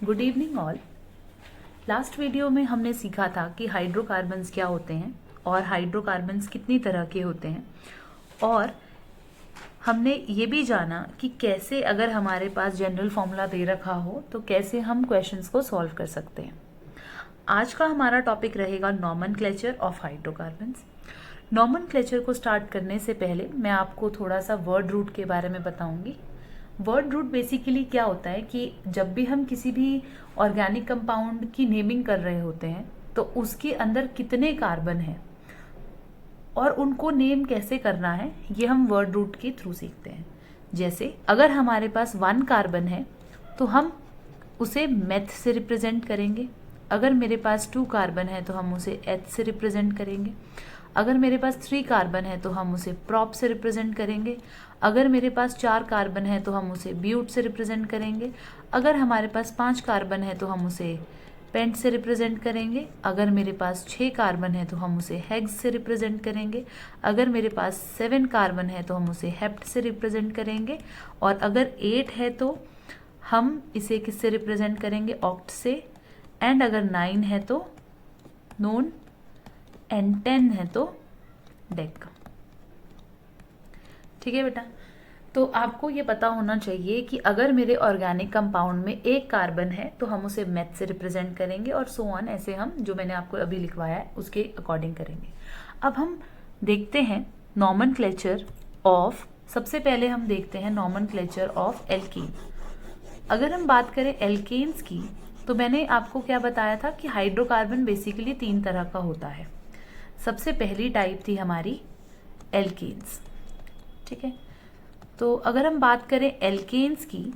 Good evening all. Last video में हमने सीखा था कि हाइड्रोकार्बन्स क्या होते हैं और हाइड्रोकार्बन्स कितनी तरह के होते हैं, और हमने ये भी जाना कि कैसे अगर हमारे पास जनरल फॉर्मूला दे रखा हो तो कैसे हम क्वेश्चंस को सॉल्व कर सकते हैं। आज का हमारा टॉपिक रहेगा नॉमेनक्लेचर ऑफ हाइड्रोकार्बन्स। नॉमेनक्लेचर को स्टार्ट करने से पहले मैं आपको थोड़ा सा वर्ड रूट के बारे में बताऊंगी। वर्ड रूट बेसिकली क्या होता है कि जब भी हम किसी भी ऑर्गेनिक कंपाउंड की नेमिंग कर रहे होते हैं तो उसके अंदर कितने कार्बन हैं और उनको नेम कैसे करना है, ये हम वर्ड रूट के थ्रू सीखते हैं। जैसे अगर हमारे पास 1 कार्बन है तो हम उसे मेथ से रिप्रेजेंट करेंगे। अगर मेरे पास 2 कार्बन है तो हम उसे एच से रिप्रेजेंट करेंगे। अगर मेरे पास 3 कार्बन है तो हम उसे प्रॉप से रिप्रेजेंट करेंगे। अगर मेरे पास 4 कार्बन है तो हम उसे ब्यूट से रिप्रेजेंट करेंगे। अगर हमारे पास 5 कार्बन है तो हम उसे पेंट से रिप्रेजेंट करेंगे। अगर मेरे पास 6 कार्बन है तो हम उसे हेक्स से रिप्रेजेंट करेंगे। अगर मेरे पास 7 कार्बन है तो हम उसे हेप्ट से रिप्रेजेंट करेंगे। और अगर 8 है तो हम इसे किससे रिप्रेजेंट करेंगे, ऑक्ट से। एंड अगर 9 है तो नोन, एंड 10 है तो डेक। ठीक है बेटा, तो आपको ये पता होना चाहिए कि अगर मेरे ऑर्गेनिक कंपाउंड में 1 कार्बन है तो हम उसे मेथ से रिप्रेजेंट करेंगे और सो ऑन, ऐसे हम जो मैंने आपको अभी लिखवाया है उसके अकॉर्डिंग करेंगे। अब हम देखते हैं नॉमेनक्लेचर ऑफ, सबसे पहले हम देखते हैं नॉमेनक्लेचर ऑफ एल्कीन। अगर हम बात करें एल्केन्स की तो मैंने आपको क्या बताया था कि हाइड्रोकार्बन बेसिकली 3 तरह का होता है। सबसे पहली टाइप थी हमारी एल्केन्स। ठीक है, तो अगर हम बात करें एल्केन्स की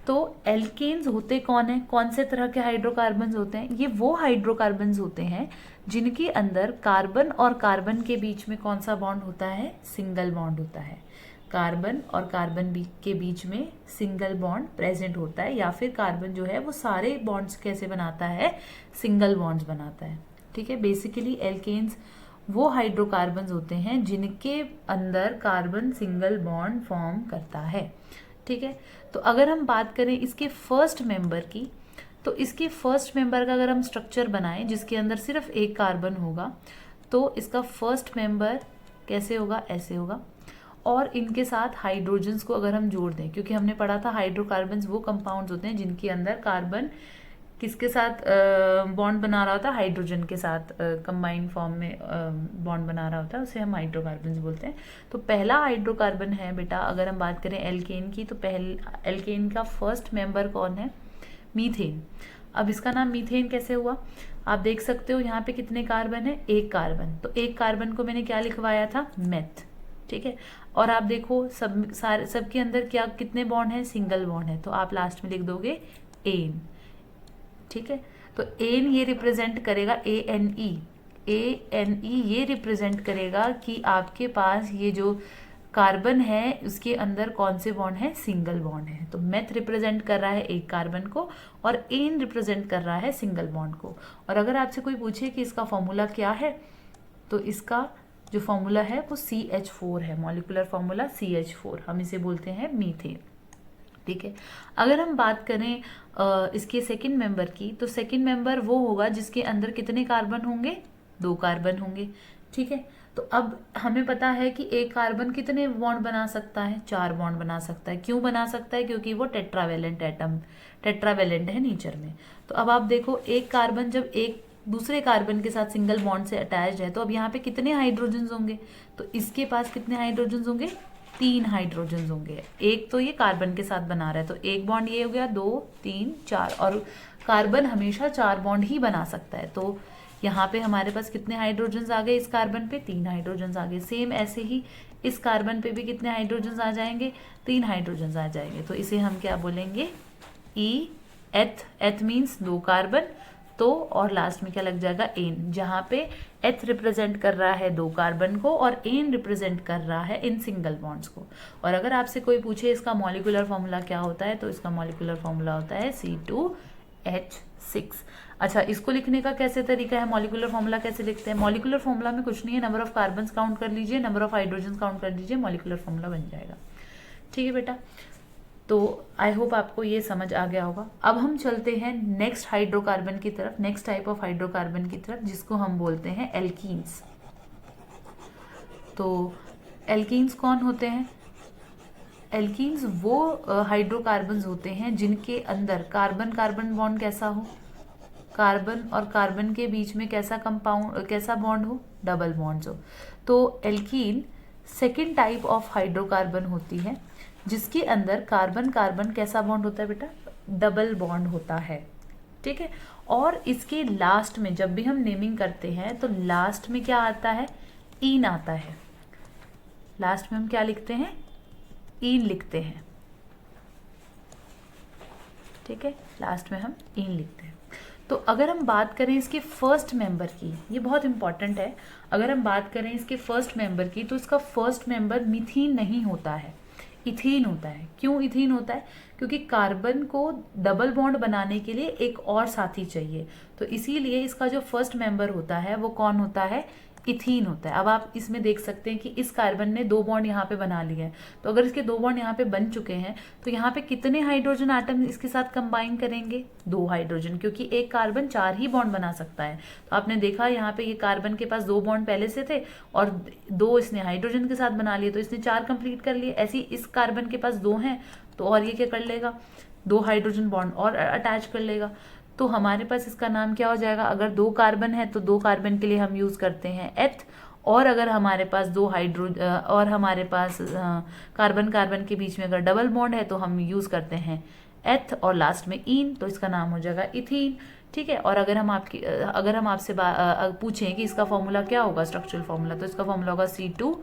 तो एल्केन्स होते कौन है, कौन से तरह के हाइड्रोकार्बन्स होते हैं? ये वो हाइड्रोकार्बन्स होते हैं जिनके अंदर कार्बन और कार्बन के बीच में कौन सा बॉन्ड होता है, सिंगल बॉन्ड होता है। कार्बन और कार्बन के बीच में सिंगल बॉन्ड प्रेजेंट होता है, या फिर कार्बन जो है वो सारे बॉन्ड्स कैसे बनाता है, सिंगल बॉन्ड्स बनाता है। ठीक है, बेसिकली एल्केन्स वो हाइड्रोकार्बन्स होते हैं जिनके अंदर कार्बन सिंगल बॉन्ड फॉर्म करता है। ठीक है, तो अगर हम बात करें इसके फर्स्ट मेंबर की, तो इसके फर्स्ट मेंबर का अगर हम स्ट्रक्चर बनाएं जिसके अंदर सिर्फ 1 कार्बन होगा तो इसका फर्स्ट मेंबर कैसे होगा, ऐसे होगा। और इनके साथ हाइड्रोजन्स को अगर हम जोड़ दें, क्योंकि हमने पढ़ा था हाइड्रोकार्बन्स वो कंपाउंड्स होते हैं जिनके अंदर कार्बन किसके साथ बॉन्ड बना रहा होता है, हाइड्रोजन के साथ कंबाइंड फॉर्म में बॉन्ड बना रहा होता है, उसे हम हाइड्रोकार्बन्स बोलते हैं। तो पहला हाइड्रोकार्बन है बेटा, अगर हम बात करें एल्केन की, तो एल्केन का फर्स्ट मेंबर कौन है, मीथेन। अब इसका नाम मीथेन कैसे हुआ, आप देख सकते हो यहाँ पे कितने कार्बन है, 1 कार्बन। तो 1 कार्बन को मैंने क्या लिखवाया था, मेथ। ठीक है, और आप देखो सबके अंदर क्या कितने बॉन्ड है, सिंगल बॉन्ड है, तो आप लास्ट में लिख दोगे एन। ठीक है, तो एन ये रिप्रेजेंट करेगा, ए एन ई ये रिप्रेजेंट करेगा कि आपके पास ये जो कार्बन है उसके अंदर कौन से बॉन्ड है, सिंगल बॉन्ड है। तो मेथ रिप्रेजेंट कर रहा है 1 कार्बन को और एन रिप्रेजेंट कर रहा है सिंगल बॉन्ड को। और अगर आपसे कोई पूछे कि इसका फॉर्मूला क्या है, तो इसका जो फॉर्मूला है वो CH4 है, मॉलिक्यूलर फॉर्मूला CH4, हम इसे बोलते हैं मीथेन। ठीक है, अगर हम बात करें इसके सेकंड मेंबर की, तो सेकंड मेंबर वो होगा जिसके अंदर कितने कार्बन होंगे, 2 कार्बन होंगे। ठीक है, तो अब हमें पता है कि 1 कार्बन कितने बॉन्ड बना सकता है, 4 बॉन्ड बना सकता है। क्यों बना सकता है, क्योंकि वो टेट्रावेलेंट है नेचर में। तो अब आप देखो 1 कार्बन जब एक दूसरे कार्बन के साथ सिंगल बॉन्ड से अटैच्ड है तो अब यहाँ पे कितने हाइड्रोजन्स होंगे, तो इसके पास कितने हाइड्रोजन्स होंगे, 3 हाइड्रोजन्स होंगे। एक तो ये कार्बन के साथ बना रहा है, तो 1 बॉन्ड ये हो गया, 2 3 4, और कार्बन हमेशा 4 बॉन्ड ही बना सकता है। तो यहाँ पे हमारे पास कितने हाइड्रोजन्स आ गए, इस कार्बन पे 3 हाइड्रोजन्स आ गए। सेम ऐसे ही इस कार्बन पे भी कितने हाइड्रोजन्स आ जाएंगे, 3 हाइड्रोजन्स आ जाएंगे। तो इसे हम क्या बोलेंगे, एथ मीन्स 2 कार्बन, तो और लास्ट में क्या लग जाएगा, एन, जहां पे एथ रिप्रेजेंट कर रहा है 2 कार्बन को और एन रिप्रेजेंट कर रहा है इन सिंगल बॉन्ड्स को। और अगर आपसे कोई पूछे इसका मॉलिक्यूलर फॉर्मूला क्या होता है, तो इसका मॉलिक्यूलर फॉर्मूला होता है C2H6। अच्छा, इसको लिखने का कैसे तरीका है, मॉलिक्यूलर फॉर्मूला कैसे लिखते हैं? मॉलिक्यूलर फॉर्मूला में कुछ नहीं है, नंबर ऑफ कार्बन्स काउंट कर लीजिए, नंबर ऑफ हाइड्रोजन काउंट कर लीजिए, मॉलिक्यूलर फॉर्मूला बन जाएगा। ठीक है बेटा, तो अब हम बात करें इसके सेकंड मेंबर की, तो सेकंड मेंबर वो होगा जिसके अंदर कितने कार्बन होंगे, 2 कार्बन। तो 1 कार्बन जब एक दूसरे कार्बन के साथ सिंगल बॉन्ड से अटैच्ड है तो अब यहाँ पे कितने हाइड्रोजन्स होंगे, 3 हाइड्रोजन्स होंगे। तो आई होप आपको ये समझ आ गया होगा। अब हम चलते हैं नेक्स्ट हाइड्रोकार्बन की तरफ, नेक्स्ट टाइप ऑफ हाइड्रोकार्बन की तरफ, जिसको हम बोलते हैं एल्कीन्स। तो एल्कीन्स कौन होते हैं? एल्कीन्स वो हाइड्रोकार्बन्स होते हैं जिनके अंदर कार्बन कार्बन बॉन्ड कैसा हो, कार्बन और कार्बन के बीच में कैसा बॉन्ड हो, डबल बॉन्ड्स हो। तो alkene second type of hydrocarbon होती है जिसके अंदर कार्बन कार्बन कैसा बॉन्ड होता है बेटा, डबल बॉन्ड होता है। ठीक है, और इसके लास्ट में जब भी हम नेमिंग करते हैं तो लास्ट में क्या आता है, ईन आता है। लास्ट में हम क्या लिखते हैं, ईन लिखते हैं। ठीक है, लास्ट में हम ईन लिखते हैं। तो अगर हम बात करें इसके फर्स्ट मेंबर की, ये बहुत इंपॉर्टेंट है, अगर हम बात करें इसके फर्स्ट मेंबर की तो इसका फर्स्ट मेंबर मीथीन नहीं होता है, इथीन होता है। क्यों इथीन होता है? क्योंकि कार्बन को डबल बॉन्ड बनाने के लिए एक और साथी चाहिए, तो इसीलिए इसका जो फर्स्ट मेंबर होता है वो कौन होता है, इथीन होता है। अब आप इसमें देख सकते हैं कि इस कार्बन ने 2 बॉन्ड यहाँ पे बना लिए हैं, तो अगर इसके 2 बॉन्ड यहाँ पे बन चुके हैं तो यहाँ पे कितने हाइड्रोजन आटम इसके साथ कंबाइन करेंगे, 2 हाइड्रोजन, क्योंकि एक कार्बन 4 ही बॉन्ड बना सकता है। तो आपने देखा यहाँ पे ये कार्बन के पास 2 बॉन्ड पहले से थे और 2 इसने हाइड्रोजन के साथ बना लिए, तो इसने 4 कंप्लीट कर लिए। ऐसे ही इस कार्बन के पास 2 हैं तो और ये क्या कर लेगा, 2 हाइड्रोजन बॉन्ड और अटैच कर लेगा। तो हमारे पास इसका नाम क्या हो जाएगा, अगर 2 कार्बन है तो 2 कार्बन के लिए हम यूज करते हैं एथ, और अगर हमारे पास 2 और हमारे पास कार्बन कार्बन के बीच में अगर डबल बॉन्ड है तो हम यूज करते हैं एथ और लास्ट में ईन, तो इसका नाम हो जाएगा इथीन। ठीक है, और अगर हम आपसे पूछें कि इसका फॉर्मूला क्या होगा, स्ट्रक्चरल फॉर्मूला, तो इसका फॉर्मूला होगा C2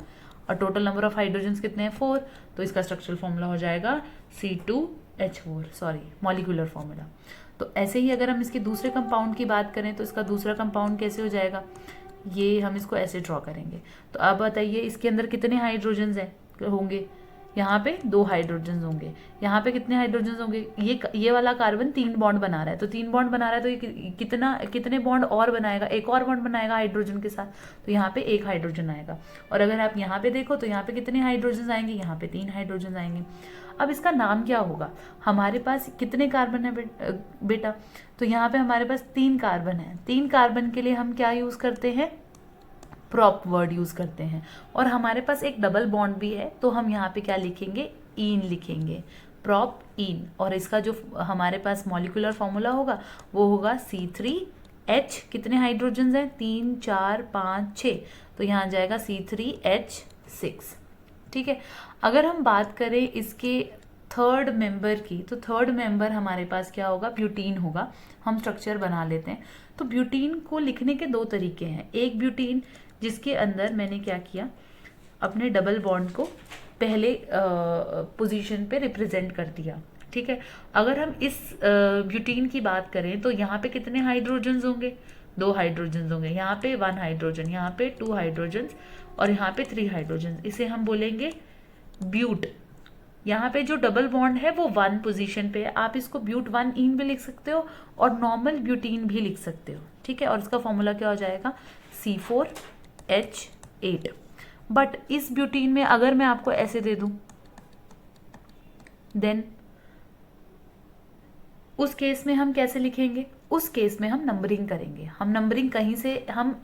और टोटल नंबर ऑफ हाइड्रोजन कितने हैं, 4, तो इसका स्ट्रक्चरल फॉर्मूला हो जाएगा C2H4, सॉरी मॉलिक्यूलर फॉर्मूला। तो ऐसे ही अगर हम इसके दूसरे कंपाउंड की बात करें तो इसका दूसरा कंपाउंड कैसे हो जाएगा, ये हम इसको ऐसे ड्रॉ करेंगे। तो अब बताइए इसके अंदर कितने हाइड्रोजन्स होंगे, यहाँ पे 2 हाइड्रोजन्स होंगे, यहाँ पे कितने हाइड्रोजन्स होंगे, ये वाला कार्बन 3 बॉन्ड बना रहा है, तो 3 बॉन्ड बना रहा है तो ये कितने बॉन्ड और बनाएगा, एक और बॉन्ड बनाएगा हाइड्रोजन के साथ, तो यहाँ पे 1 हाइड्रोजन आएगा। और अगर आप यहाँ पे देखो तो यहाँ पे कितने हाइड्रोजन आएंगे, यहाँ पे 3 हाइड्रोजन आएंगे। अब इसका नाम क्या होगा, हमारे पास कितने कार्बन है बेटा, तो यहाँ पे हमारे पास 3 कार्बन है, 3 कार्बन के लिए हम क्या यूज करते हैं, प्रॉप वर्ड यूज करते हैं, और हमारे पास एक डबल बॉन्ड भी है तो हम यहाँ पे क्या लिखेंगे, ईन लिखेंगे, प्रॉप ईन। और इसका जो हमारे पास मॉलिक्यूलर फॉर्मूला होगा वो होगा C3H, कितने हाइड्रोजन हैं, 3 4 5 6, तो यहाँ जाएगा C3H6। ठीक है, अगर हम बात करें इसके थर्ड मेंबर की, तो थर्ड मेंबर हमारे पास क्या होगा, ब्यूटीन होगा। हम स्ट्रक्चर बना लेते हैं। तो ब्यूटीन को लिखने के 2 तरीके हैं, एक ब्यूटीन जिसके अंदर मैंने क्या किया, अपने डबल बॉन्ड को पहले पोजीशन पे रिप्रेजेंट कर दिया। ठीक है, अगर हम इस ब्यूटीन की बात करें तो यहाँ पे कितने हाइड्रोजन्स होंगे, 2 हाइड्रोजन्स होंगे, यहाँ पे 1 हाइड्रोजन, यहाँ पे 2 हाइड्रोजन्स और यहाँ पे 3 हाइड्रोजन, इसे हम बोलेंगे ब्यूट। यहाँ पे जो डबल बॉन्ड है वो 1 पोजीशन पे है, आप इसको ब्यूट 1 ईन भी लिख सकते हो और नॉर्मल ब्यूटीन भी लिख सकते हो। ठीक है, और इसका फॉर्मूला क्या हो जाएगा, C4H8। बट इस ब्यूटीन में अगर मैं आपको ऐसे दे दूं देन उस केस में हम कैसे लिखेंगे, उस केस में हम नंबरिंग करेंगे। हम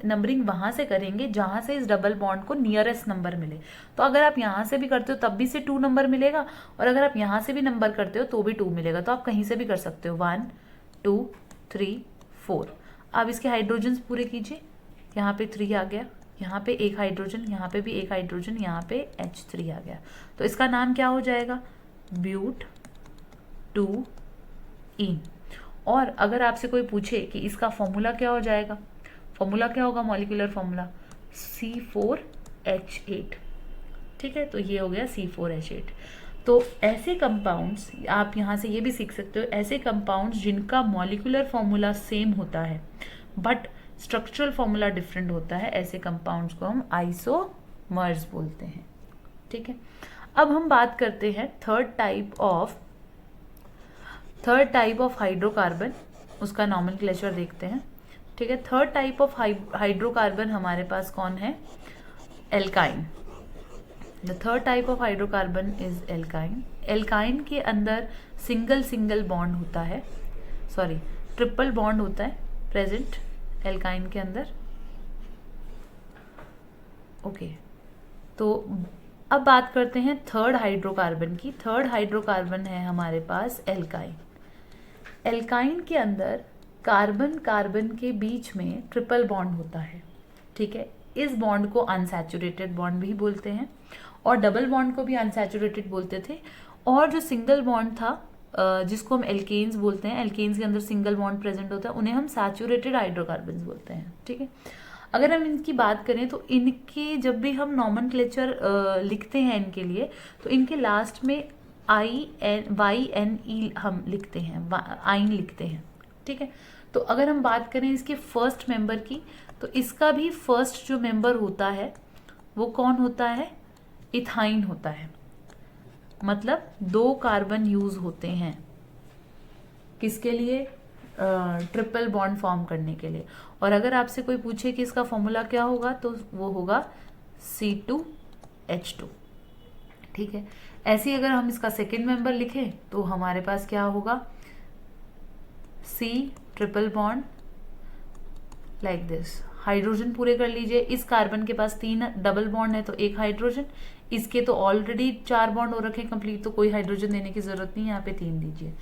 नंबरिंग वहां से करेंगे जहां से इस डबल बॉन्ड को नियरेस्ट नंबर मिले। तो अगर आप यहां से भी करते हो तब भी से 2 नंबर मिलेगा, और अगर आप यहां से भी नंबर करते हो तो भी 2 मिलेगा। तो आप कहीं से भी कर सकते हो, 1 2 3 4। अब इसके हाइड्रोजन पूरे कीजिए, यहाँ पे 3 आ गया, यहाँ पे 1 हाइड्रोजन, यहाँ पे भी 1 हाइड्रोजन, यहाँ पे H3 आ गया। तो इसका नाम क्या हो जाएगा, ब्यूट 2 ईन। और अगर आपसे कोई पूछे कि इसका फॉर्मूला क्या हो जाएगा, फॉर्मूला क्या होगा, मॉलिक्यूलर फॉर्मूला C4H8। ठीक है, तो ये हो गया C4H8। तो ऐसे कंपाउंड्स आप यहाँ से ये भी सीख सकते हो, ऐसे कंपाउंड्स जिनका मॉलिक्यूलर फॉर्मूला सेम होता है बट स्ट्रक्चरल फॉर्मूला डिफरेंट होता है, ऐसे कंपाउंड्स को हम आइसोमर्स बोलते हैं। ठीक है, अब हम बात करते हैं थर्ड टाइप ऑफ हाइड्रोकार्बन, उसका नॉमेनक्लेचर देखते हैं। ठीक है, थर्ड टाइप ऑफ हाइड्रोकार्बन हमारे पास कौन है, alkyne. The third type of hydrocarbon is alkyne. Alkyne के अंदर सिंगल बॉन्ड होता है, सॉरी ट्रिपल बॉन्ड होता है प्रेजेंट एल्काइन के अंदर। ओके, तो अब बात करते हैं थर्ड हाइड्रोकार्बन की। थर्ड हाइड्रोकार्बन है हमारे पास एल्काइन। एल्काइन के अंदर कार्बन कार्बन के बीच में ट्रिपल बॉन्ड होता है, ठीक है। इस बॉन्ड को अनसैचुरेटेड बॉन्ड भी बोलते हैं और डबल बॉन्ड को भी अनसैचुरेटेड बोलते थे। और जो सिंगल बॉन्ड था जिसको हम एल्केन्स बोलते हैं, एल्केन्स के अंदर सिंगल बॉन्ड प्रेजेंट होता है, उन्हें हम सैचुरेटेड हाइड्रोकार्बन्स बोलते हैं, ठीक है। अगर हम इनकी बात करें तो इनके जब भी हम नॉमेनक्लेचर लिखते हैं इनके लिए, तो इनके लास्ट में YNE हम लिखते हैं, आइन लिखते हैं, ठीक है। तो अगर हम बात करें इसके फर्स्ट मेंबर की, तो इसका भी फर्स्ट जो मेंबर होता है वो कौन होता है? इथाइन होता है। मतलब 2 कार्बन यूज होते हैं किसके लिए? ट्रिपल बॉन्ड फॉर्म करने के लिए। और अगर आपसे कोई पूछे कि इसका फॉर्मूला क्या होगा, तो वो होगा C2H2, ठीक है। ऐसे ही अगर हम इसका सेकेंड मेंबर लिखें तो हमारे पास क्या होगा? C triple bond like this. Hydrogen पूरे कर लीजिए। इस कार्बन के पास 3 डबल बॉन्ड है तो 1 हाइड्रोजन, इसके तो ऑलरेडी 4 बॉन्ड हो रखे कंप्लीट, तो कोई हाइड्रोजन देने की जरूरत नहीं, यहाँ पे 3 दीजिए।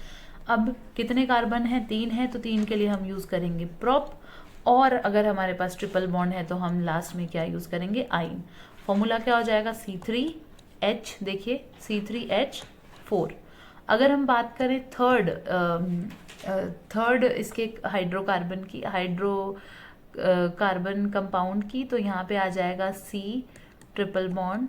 अब कितने कार्बन है? 3 है, तो 3 के लिए हम यूज करेंगे प्रोप। और अगर हमारे पास ट्रिपल बॉन्ड है तो हम लास्ट में क्या यूज करेंगे? आइन। फॉर्मूला क्या हो जाएगा? C3H, देखिए C3H4। अगर हम बात करें थर्ड इसके हाइड्रोकार्बन की, कार्बन कंपाउंड की, तो यहाँ पे आ जाएगा C ट्रिपल बॉन्ड।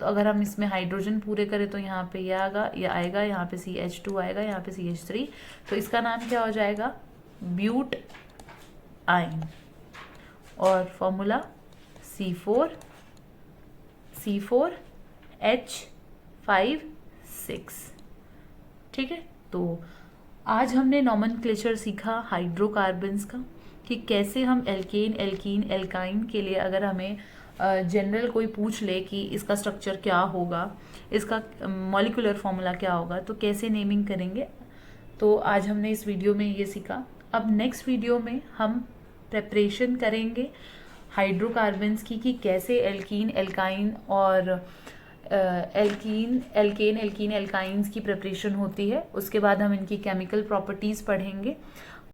तो अगर हम इसमें हाइड्रोजन पूरे करें तो यहाँ पे ये आएगा, यहाँ पे CH2 आएगा, यहाँ पे CH3। तो इसका नाम क्या हो जाएगा? ब्यूट आइन। और फॉर्मूला C4H5 6, ठीक है। तो आज हमने नॉमेनक्लेचर सीखा हाइड्रोकार्बन्स का, कि कैसे हम एल्केन, एल्कीन, एल्काइन के लिए अगर हमें जनरल कोई पूछ ले कि इसका स्ट्रक्चर क्या होगा, इसका मॉलिक्यूलर फॉर्मूला क्या होगा, तो कैसे नेमिंग करेंगे। तो आज हमने इस वीडियो में ये सीखा। अब नेक्स्ट वीडियो में हम प्रेपरेशन करेंगे हाइड्रोकार्बन्स की, कि कैसे एल्कीन, एल्काइन और एल्केन, एल्कीन, एल्काइंस की प्रिपरेशन होती है। उसके बाद हम इनकी केमिकल प्रॉपर्टीज़ पढ़ेंगे